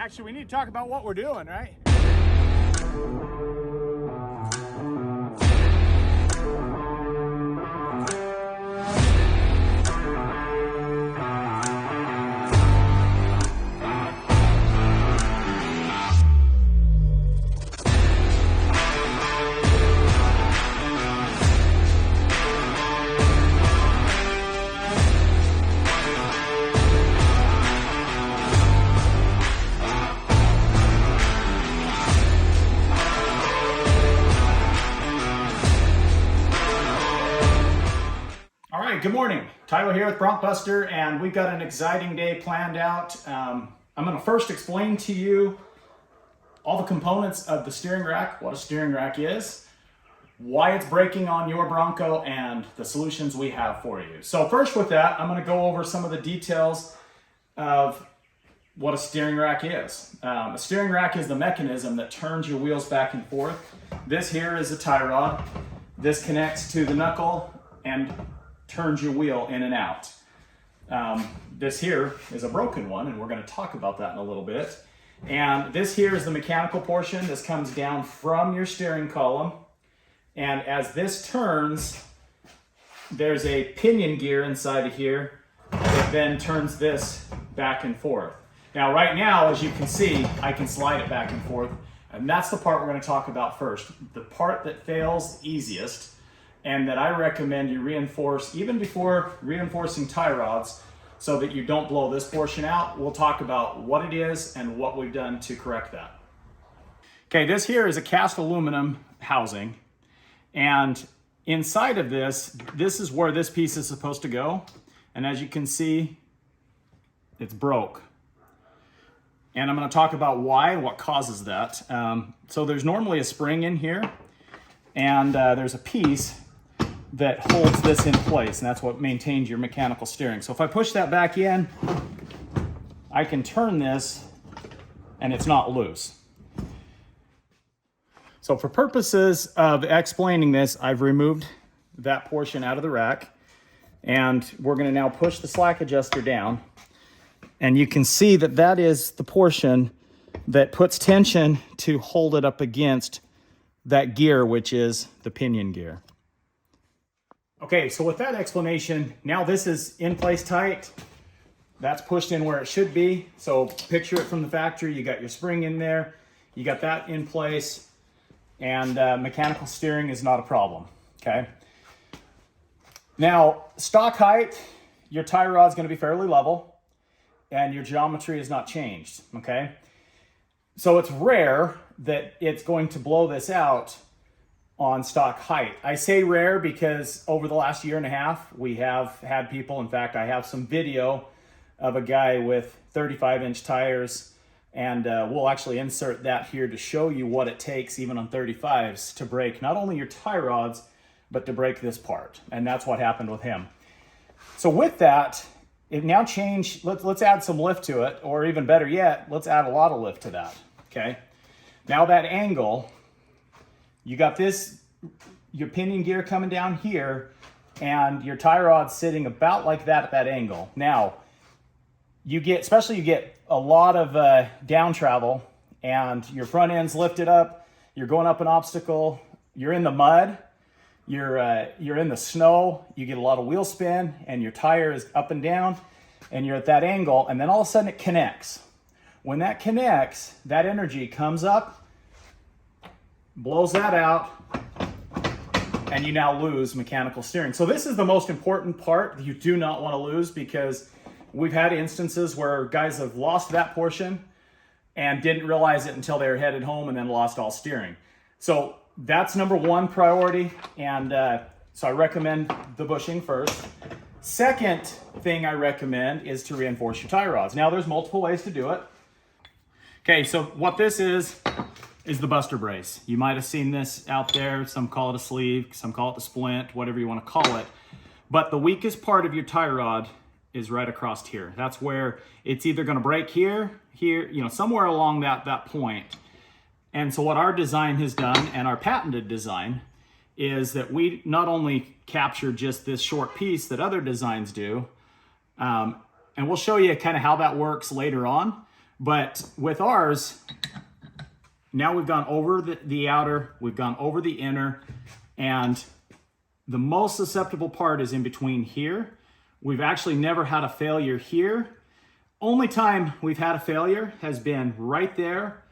Actually, we need to talk about what we're doing, right? Good morning, Tyler here with Bronco Buster, and we've got an exciting day planned out. I'm going to first explain to you all the components of the steering rack, what a steering rack is, why it's breaking on your Bronco, and the solutions we have for you. So first with that, I'm going to go over some of the details of what a steering rack is. A steering rack is the mechanism that turns your wheels back and forth. This here is a tie rod. This connects to the knuckle and turns your wheel in and out. This here is a broken one, and we're going to talk about that in a little bit. And this here is the mechanical portion. This comes down from your steering column, and as this turns, there's a pinion gear inside of here that then turns this back and forth. Now right now, as you can see, I can slide it back and forth, and that's the part we're going to talk about first. The part that fails easiest, and that I recommend you reinforce even before reinforcing tie rods so that you don't blow this portion out. We'll talk about what it is and what we've done to correct that. Okay, this here is a cast aluminum housing, and inside of this is where this piece is supposed to go, and as you can see, it's broke. And I'm going to talk about why and what causes that. So there's normally a spring in here, and there's a piece that holds this in place, and that's what maintains your mechanical steering. So if I push that back in, I can turn this and it's not loose. So for purposes of explaining this, I've removed that portion out of the rack, and we're going to now push the slack adjuster down, and you can see that that is the portion that puts tension to hold it up against that gear, which is the pinion gear. Okay, so with that explanation, now this is in place tight. That's pushed in where it should be. So picture it from the factory. You got your spring in there, you got that in place, and mechanical steering is not a problem, okay? Now, stock height, your tie rod is going to be fairly level, and your geometry has not changed, okay? So it's rare that it's going to blow this out on stock height. I say rare because over the last year and a half, we have had people, in fact, I have some video of a guy with 35-inch tires, and we'll actually insert that here to show you what it takes, even on 35s, to break not only your tie rods, but to break this part. And that's what happened with him. So with that, it now changed, let's add some lift to it, or even better yet, let's add a lot of lift to that, okay? Now that angle, you got this, your pinion gear coming down here, and your tie rod sitting about like that at that angle. Now, you get a lot of down travel, and your front end's lifted up, you're going up an obstacle, you're in the mud, you're in the snow, you get a lot of wheel spin, and your tire is up and down, and you're at that angle, and then all of a sudden it connects. When that connects, that energy comes up, blows that out, and you now lose mechanical steering. So this is the most important part that you do not want to lose, because we've had instances where guys have lost that portion and didn't realize it until they were headed home, and then lost all steering. So that's number one priority, and so I recommend the bushing first. Second thing I recommend is to reinforce your tie rods. Now there's multiple ways to do it. Okay, so what this is the Buster brace. You might have seen this out there. Some call it a sleeve, some call it the splint, whatever you want to call it. But the weakest part of your tie rod is right across here. That's where it's either going to break here, somewhere along that point. And so what our design has done, and our patented design, is that we not only capture just this short piece that other designs do, and we'll show you kind of how that works later on, But with ours, now we've gone over the outer, we've gone over the inner, and the most susceptible part is in between here. We've actually never had a failure here. Only time we've had a failure has been right there.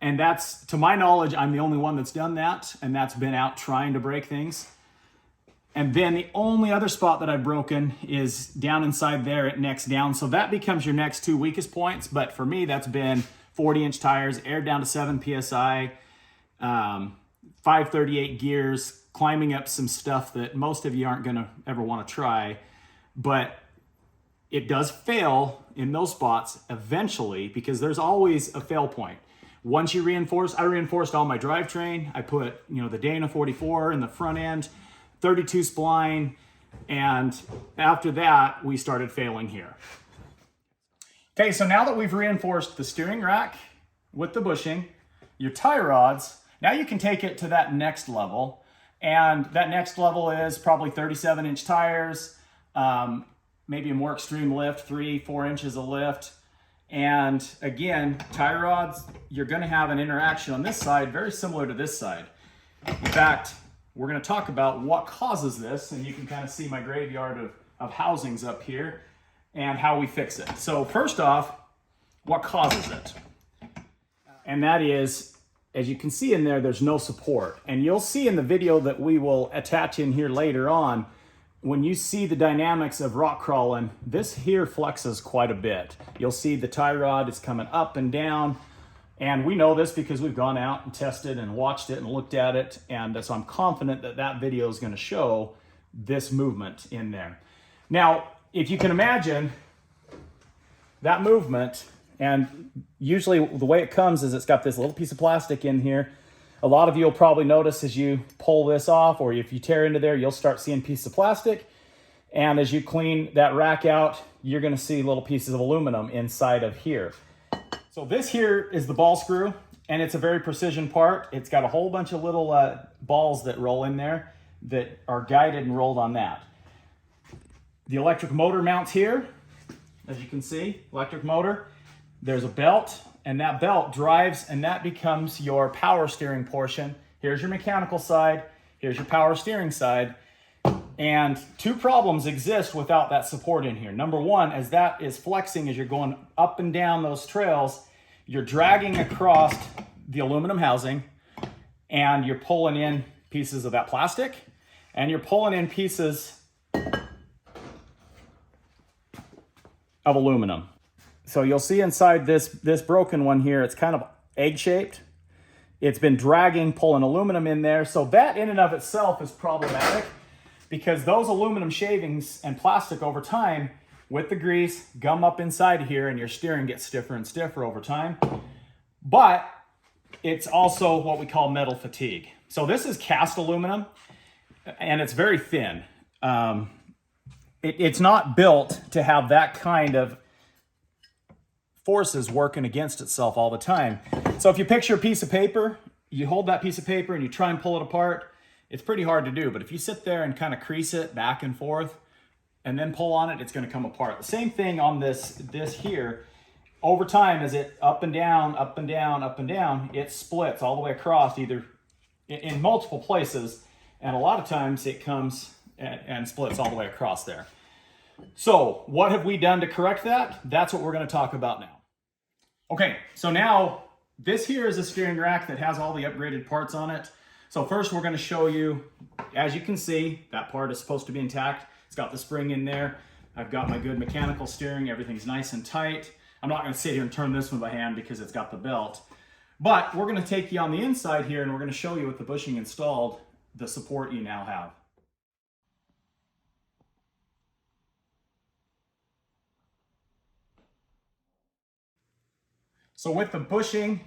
And that's, to my knowledge, I'm the only one that's done that. And that's been out trying to break things. And then the only other spot that I've broken is down inside there at next down. So that becomes your next two weakest points. But for me, that's been 40-inch tires, aired down to 7 PSI, 538 gears, climbing up some stuff that most of you aren't going to ever want to try. But it does fail in those spots eventually, because there's always a fail point. Once you reinforce, I reinforced all my drivetrain. I put, the Dana 44 in the front end, 32 spline, and after that, we started failing here. Okay, so now that we've reinforced the steering rack with the bushing, your tie rods, now you can take it to that next level. And that next level is probably 37-inch tires, maybe a more extreme lift, 3-4 inches of lift. And again, tie rods, you're gonna have an interaction on this side very similar to this side. In fact, we're gonna talk about what causes this, and you can kind of see my graveyard of housings up here and how we fix it. So first off, what causes it? And that is, as you can see in there, there's no support. And you'll see in the video that we will attach in here later on, when you see the dynamics of rock crawling, this here flexes quite a bit. You'll see the tie rod is coming up and down. And we know this because we've gone out and tested and watched it and looked at it. And so I'm confident that that video is going to show this movement in there. Now, if you can imagine that movement, and usually the way it comes is it's got this little piece of plastic in here. A lot of you will probably notice as you pull this off, or if you tear into there, you'll start seeing pieces of plastic. And as you clean that rack out, you're gonna see little pieces of aluminum inside of here. So this here is the ball screw, and it's a very precision part. It's got a whole bunch of little balls that roll in there that are guided and rolled on that. The electric motor mounts here, as you can see, electric motor. There's a belt, and that belt drives, and that becomes your power steering portion. Here's your mechanical side, here's your power steering side. And two problems exist without that support in here. Number one, as that is flexing, as you're going up and down those trails, you're dragging across the aluminum housing, and you're pulling in pieces of that plastic, and you're pulling in pieces of aluminum. So you'll see inside this broken one here, it's kind of egg-shaped. It's been dragging, pulling aluminum in there. So that in and of itself is problematic, because those aluminum shavings and plastic over time, with the grease, gum up inside here, and your steering gets stiffer and stiffer over time. But it's also what we call metal fatigue. So this is cast aluminum, and it's very thin. It's not built to have that kind of forces working against itself all the time. So if you picture a piece of paper, you hold that piece of paper and you try and pull it apart, it's pretty hard to do. But if you sit there and kind of crease it back and forth and then pull on it, it's going to come apart. The same thing on this here. Over time, as it up and down, up and down, up and down, it splits all the way across, either in multiple places. And a lot of times it comes and splits all the way across there. So what have we done to correct that? That's what we're going to talk about now. Okay, so now this here is a steering rack that has all the upgraded parts on it. So first we're going to show you, as you can see, that part is supposed to be intact. It's got the spring in there. I've got my good mechanical steering. Everything's nice and tight. I'm not going to sit here and turn this one by hand because it's got the belt. But we're going to take you on the inside here, and we're going to show you with the bushing installed, the support you now have. So with the bushing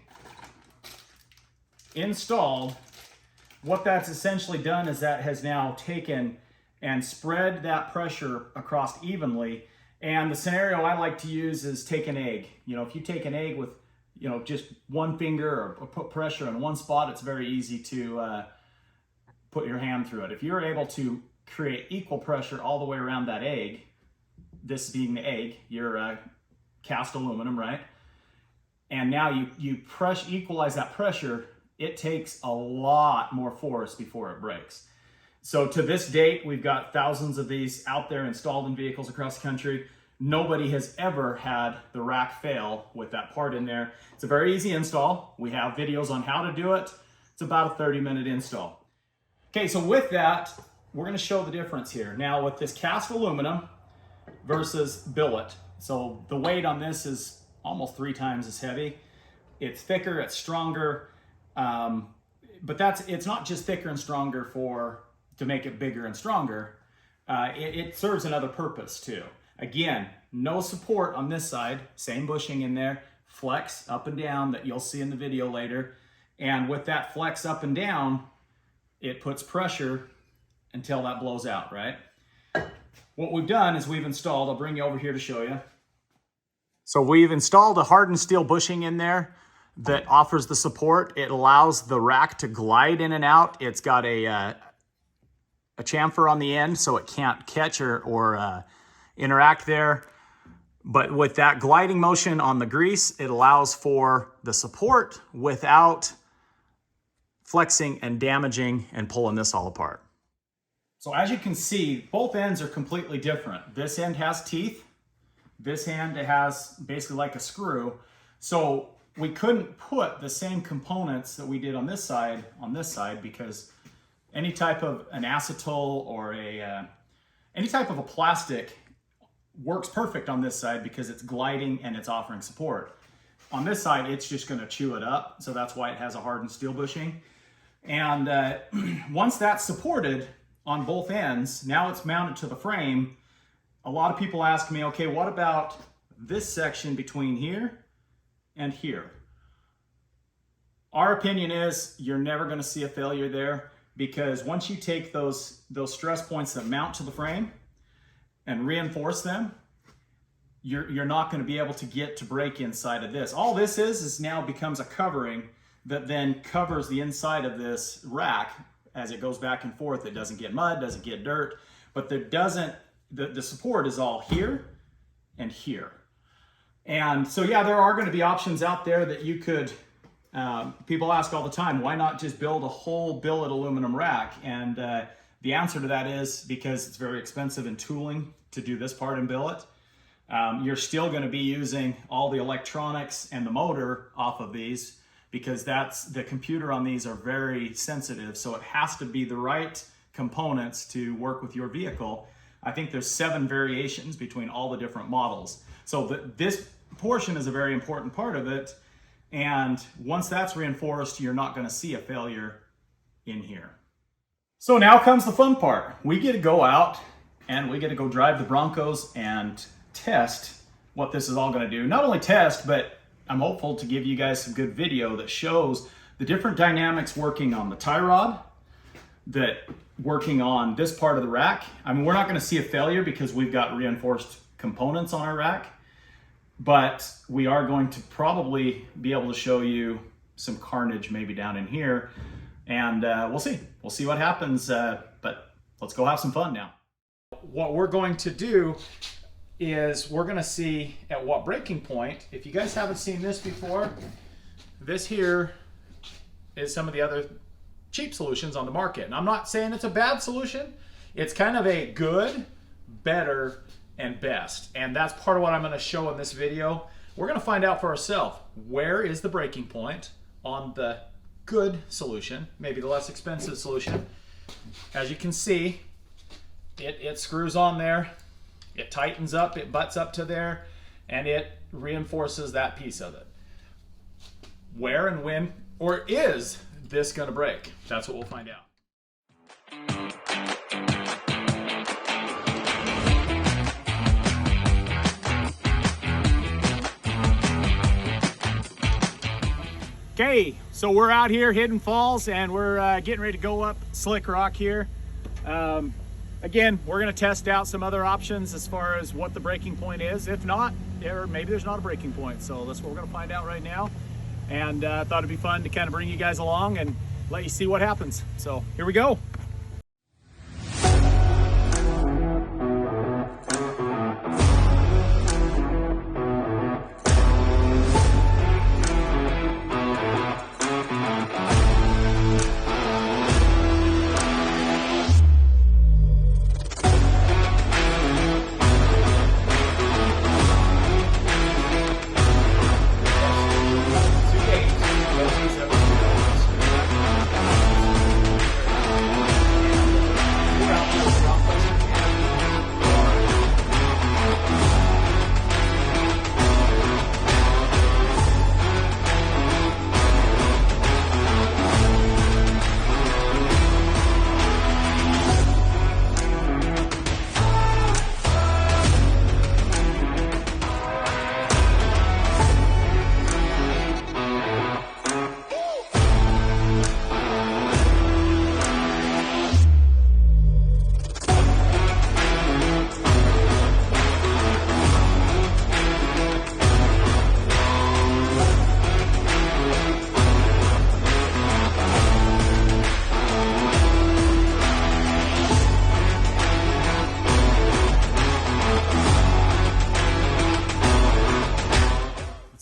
installed, what that's essentially done is that has now taken and spread that pressure across evenly. And the scenario I like to use is take an egg. If you take an egg with, just one finger or put pressure in one spot, it's very easy to put your hand through it. If you're able to create equal pressure all the way around that egg, this being the egg, your cast aluminum, right? and now you equalize that pressure, it takes a lot more force before it breaks. So to this date, we've got thousands of these out there installed in vehicles across the country. Nobody has ever had the rack fail with that part in there. It's a very easy install. We have videos on how to do it. It's about a 30-minute install. Okay, so with that, we're gonna show the difference here. Now with this cast aluminum versus billet. So the weight on this is almost 3 times as heavy. It's thicker, it's stronger, but it's not just thicker and stronger to make it bigger and stronger. It serves another purpose too. Again, no support on this side, same bushing in there, flex up and down that you'll see in the video later. And with that flex up and down, it puts pressure until that blows out, right? What we've done is we've installed, I'll bring you over here to show you. So we've installed a hardened steel bushing in there that offers the support. It allows the rack to glide in and out. It's got a chamfer on the end so it can't catch or interact there. But with that gliding motion on the grease, it allows for the support without flexing and damaging and pulling this all apart. So as you can see, both ends are completely different. This end has teeth. This end has basically like a screw. So we couldn't put the same components that we did on this side because any type of an acetal or any type of a plastic works perfect on this side because it's gliding and it's offering support. On this side, it's just gonna chew it up. So that's why it has a hardened steel bushing. And once that's supported on both ends, now it's mounted to the frame. A lot of people ask me, okay, what about this section between here and here? Our opinion is you're never gonna see a failure there because once you take those stress points that mount to the frame and reinforce them, you're not gonna be able to get to break inside of this. All this is now becomes a covering that then covers the inside of this rack as it goes back and forth. It doesn't get mud, doesn't get dirt, but the support is all here and here. And so yeah, there are gonna be options out there that you could, people ask all the time, why not just build a whole billet aluminum rack? And the answer to that is because it's very expensive in tooling to do this part in billet. You're still gonna be using all the electronics and the motor off of these because the computer on these are very sensitive. So it has to be the right components to work with your vehicle. I think there's 7 variations between all the different models. So this portion is a very important part of it. And once that's reinforced, you're not gonna see a failure in here. So now comes the fun part. We get to go out and we get to go drive the Broncos and test what this is all gonna do. Not only test, but I'm hopeful to give you guys some good video that shows the different dynamics working on the tie rod, working on this part of the rack. I mean, we're not gonna see a failure because we've got reinforced components on our rack, but we are going to probably be able to show you some carnage maybe down in here, and we'll see what happens, but let's go have some fun now. What we're going to do is we're gonna see at what breaking point. If you guys haven't seen this before, this here is some of the other cheap solutions on the market. And I'm not saying it's a bad solution. It's kind of a good, better, and best. And that's part of what I'm gonna show in this video. We're gonna find out for ourselves, where is the breaking point on the good solution, maybe the less expensive solution. As you can see, it screws on there, it tightens up, it butts up to there, and it reinforces that piece of it. Where and when, or is this gonna break? That's what we'll find out. Okay, so we're out here, Hidden Falls, and we're getting ready to go up Slick Rock here. Again, we're gonna test out some other options as far as what the breaking point is. If not, or maybe there's not a breaking point. So that's what we're gonna find out right now. And thought it'd be fun to kind of bring you guys along and let you see what happens. So here we go.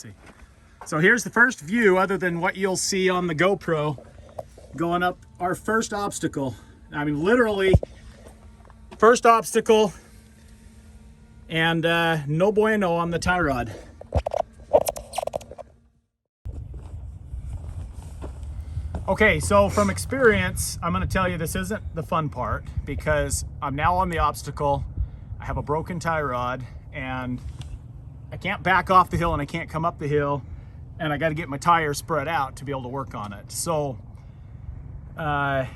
Let's see. So here's the first view other than what you'll see on the GoPro going up our first obstacle. I mean, literally first obstacle, and no bueno on the tie rod. Okay, so from experience, I'm gonna tell you this isn't the fun part because I'm now on the obstacle. I have a broken tie rod and I can't back off the hill and I can't come up the hill, and I got to get my tires spread out to be able to work on it. So, I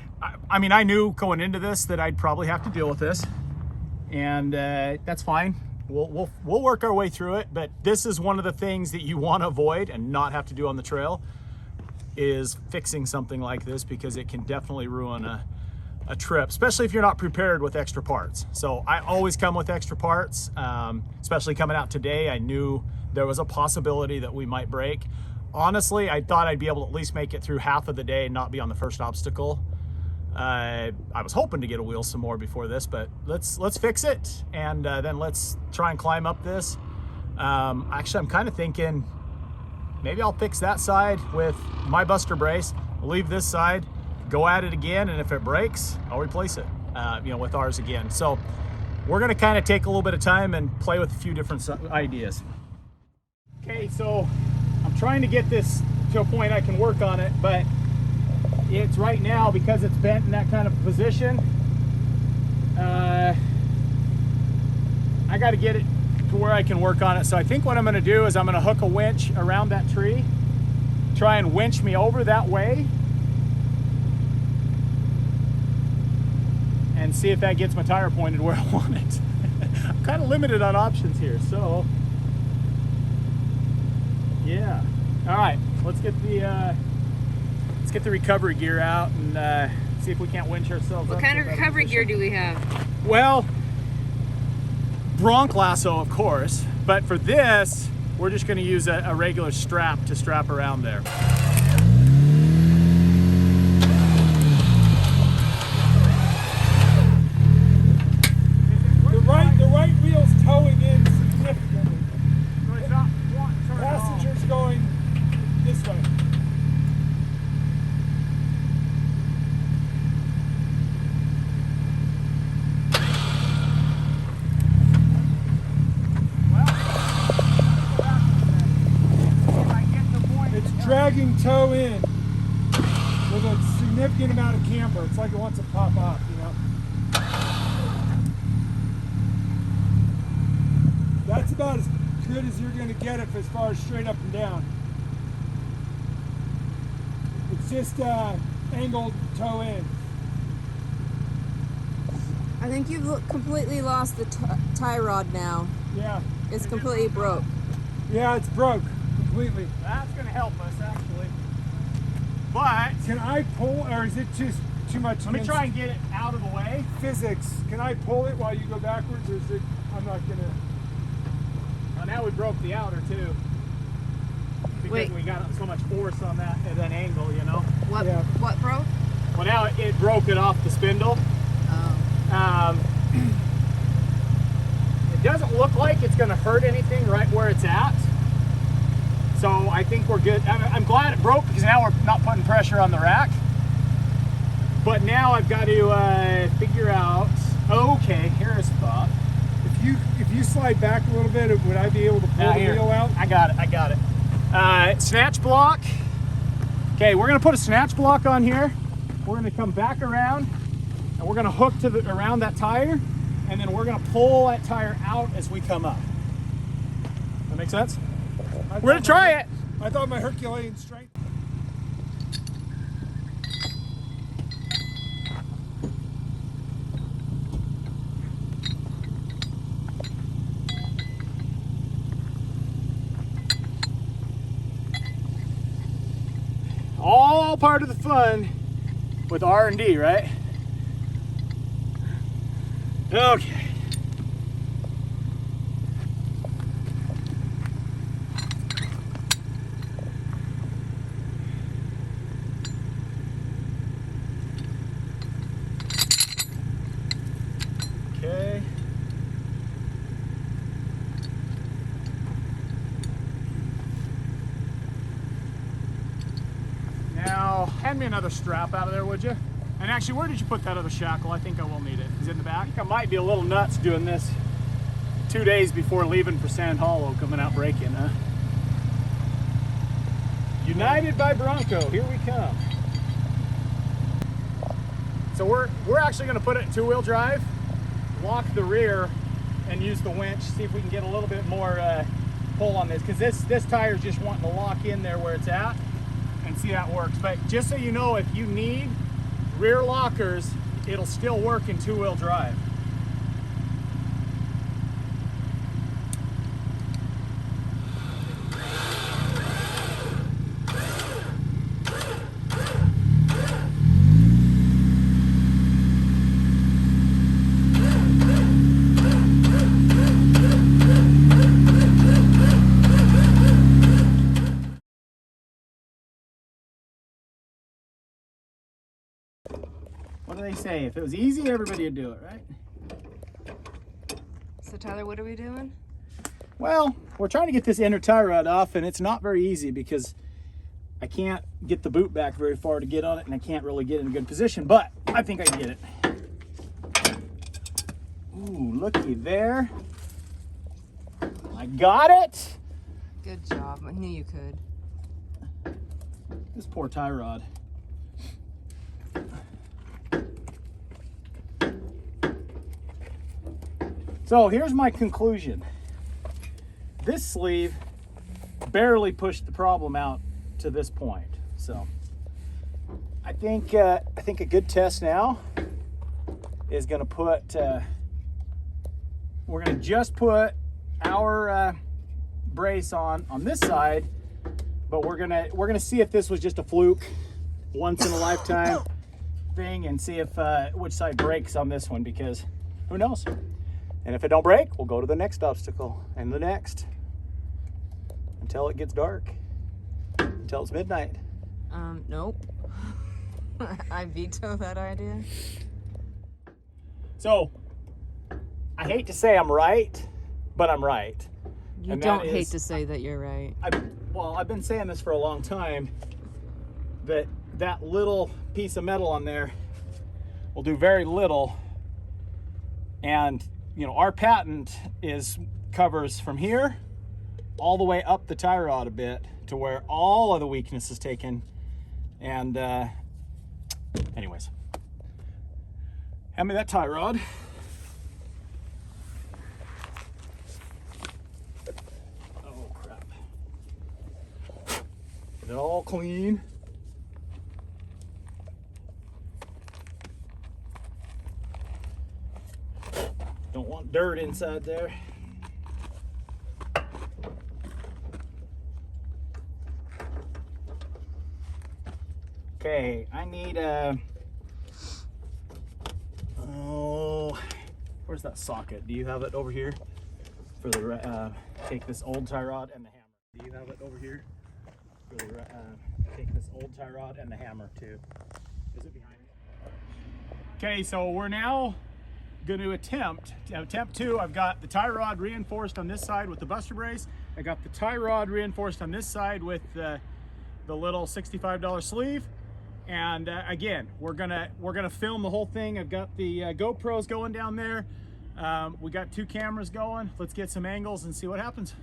mean, I knew going into this that I'd probably have to deal with this, and that's fine. We'll work our way through it. But this is one of the things that you want to avoid and not have to do on the trail, is fixing something like this, because it can definitely ruin a trip, especially if you're not prepared with extra parts. So I always come with extra parts, especially coming out today. I knew there was a possibility that we might break. Honestly, I thought I'd be able to at least make it through half of the day and not be on the first obstacle. I was hoping to get a wheel some more before this, but let's fix it, and then let's try and climb up this. Actually, I'm kind of thinking maybe I'll fix that side with my buster brace, leave this side, go at it again, and if it breaks, I'll replace it, with ours again. So we're gonna kind of take a little bit of time and play with a few different ideas. Okay, so I'm trying to get this to a point I can work on it, but it's right now, because it's bent in that kind of position, I got to get it to where I can work on it. So I think what I'm going to do is I'm going to hook a winch around that tree, try and winch me over that way, and see if that gets my tire pointed where I want it. I'm kind of limited on options here, so yeah. All right, let's get the recovery gear out and see if we can't winch ourselves up. What kind of recovery gear do we have? Well, Bronco lasso, of course, but for this, we're just going to use a regular strap to strap around there. The right wheel's towing in significantly. So it's not Passengers going this way. It's dragging toe in with a significant amount of camber. It's like it wants to pop off, you know. That's about as good as you're going to get it as far as straight up and down. It's just angled toe in. I think you've completely lost the tie rod now. Yeah. It's completely broke. Yeah, it's broke completely. That's going to help us, actually. But Can I pull, or is it just too much? let me try and get it out of the way. Physics. Can I pull it while you go backwards, or is it? I'm not gonna. Well, now we broke the outer too, because Wait. we got so much force on that at an angle, you know. What? Yeah. What broke? Well, now it broke it off the spindle. Oh. It doesn't look like it's going to hurt anything right where it's at. So I think we're good. I'm glad it broke, because now we're not putting pressure on the rack. But now I've got to figure out, okay, here's a thought. If you slide back a little bit, would I be able to pull the Here. wheel out? I got it. Snatch block. Okay, we're going to put a snatch block on here. We're going to come back around, and we're going to hook to around that tire, and then we're going to pull that tire out as we come up. That make sense? We're going to try it. I thought my Herculean strength. All part of the fun with R&D, right? Okay. Okay. So hand me another strap out of there, would you? And actually, where did you put that other shackle? I think I will need it. Is it in the back? I think I might be a little nuts doing this 2 days before leaving for Sand Hollow, coming out breaking, huh? United by Bronco, here we come. So we're actually gonna put it in 2-wheel drive, lock the rear, and use the winch, see if we can get a little bit more pull on this, because this tire's just wanting to lock in there where it's at and see how it works. But just so you know, if you need rear lockers, it'll still work in 2-wheel drive. What do they say? If it was easy, everybody would do it, right? So Tyler, what are we doing? Well, we're trying to get this inner tie rod off, and it's not very easy because I can't get the boot back very far to get on it, and I can't really get in a good position, but I think I can get it. Ooh, looky there. I got it. Good job. I knew you could. This poor tie rod. So here's my conclusion. This sleeve barely pushed the problem out to this point. So I think a good test now is going to put. We're going to just put our brace on this side, but we're gonna see if this was just a fluke, once in a lifetime thing, and see if which side breaks on this one, because who knows. And if it don't break, we'll go to the next obstacle and the next until it gets dark, until it's midnight. Nope. I veto that idea. So I hate to say I'm right, but I'm right. You And don't that hate is- to say that you're right. I've been saying this for a long time, that little piece of metal on there will do very little. And you know, our patent covers from here all the way up the tie rod a bit to where all of the weakness is taken. And anyways, hand me that tie rod. Oh crap. Get it all clean. Don't want dirt inside there. Okay, I need where's that socket? Do you have it over here? For the take this old tie rod and the hammer. Do you have it over here? For the take this old tie rod and the hammer too. Is it behind me? Okay, so we're now going to attempt 2. I've got the tie rod reinforced on this side with the buster brace. I got the tie rod reinforced on this side with the little $65 sleeve. And again, we're gonna film the whole thing. I've got the GoPros going down there. We got 2 cameras going. Let's get some angles and see what happens.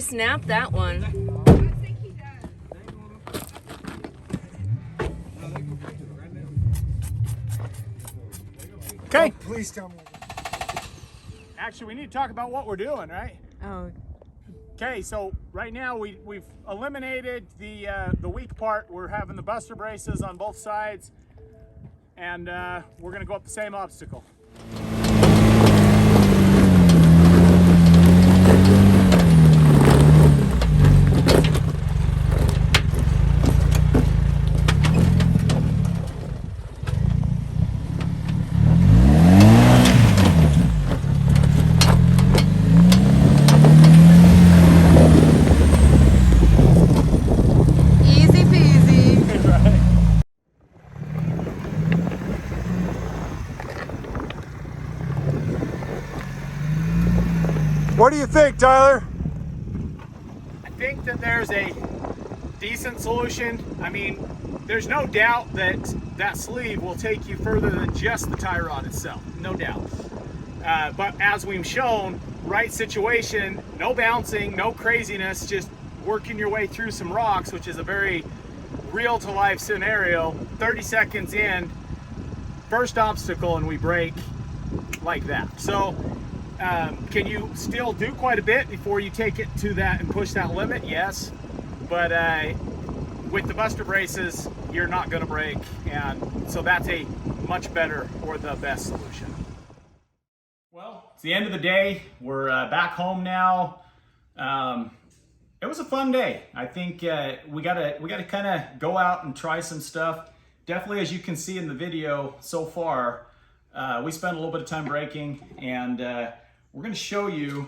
snap that one. Okay. Please tell me. Actually, we need to talk about what we're doing, right? Oh. Okay, so right now we've eliminated the weak part. We're having the buster braces on both sides, and we're gonna go up the same obstacle. Easy peasy. What do you think, Tyler? I think that there's a decent solution. I mean, there's no doubt that that sleeve will take you further than just the tie rod itself, no doubt. But as we've shown, right situation, no bouncing, no craziness, just working your way through some rocks, which is a very real to life scenario. 30 seconds in, first obstacle, and we break like that. So can you still do quite a bit before you take it to that and push that limit? Yes, but with the buster braces, you're not going to break, and so that's a much better or the best solution. Well, it's the end of the day. We're back home now. It was a fun day. I think we gotta kind of go out and try some stuff. Definitely, as you can see in the video so far, we spent a little bit of time braking, and we're going to show you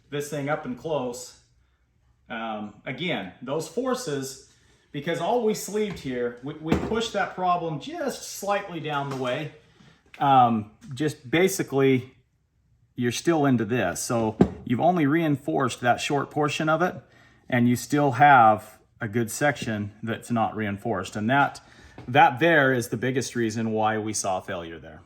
this thing up and close. Again, those forces, because all we sleeved here, we pushed that problem just slightly down the way. Just basically, you're still into this. So you've only reinforced that short portion of it, and you still have a good section that's not reinforced. And that there is the biggest reason why we saw failure there.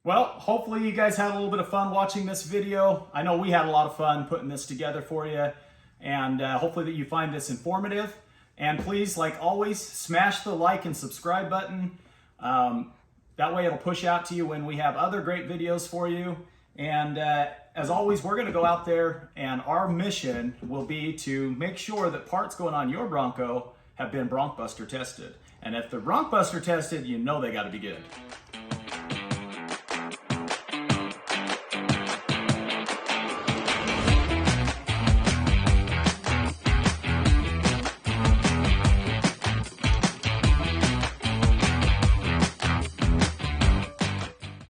Well, hopefully you guys had a little bit of fun watching this video. I know we had a lot of fun putting this together for you, and hopefully that you find this informative. And please, like always, smash the like and subscribe button. That way it'll push out to you when we have other great videos for you. And as always, we're gonna go out there, and our mission will be to make sure that parts going on your Bronco have been Bronc Buster tested. And if they're Bronc Buster tested, you know they gotta be good.